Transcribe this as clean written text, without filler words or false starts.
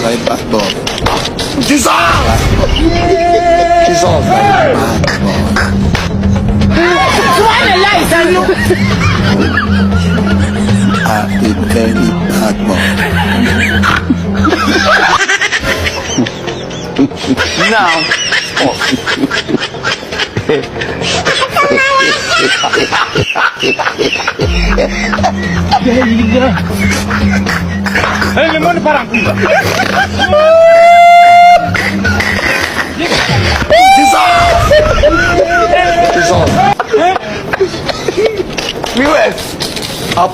May passport. Jesus! Jesus, may passport. Subhanallah, sa'yo. Happy very passport. Now, Eh, limon parang. Jesus! viewers, Up!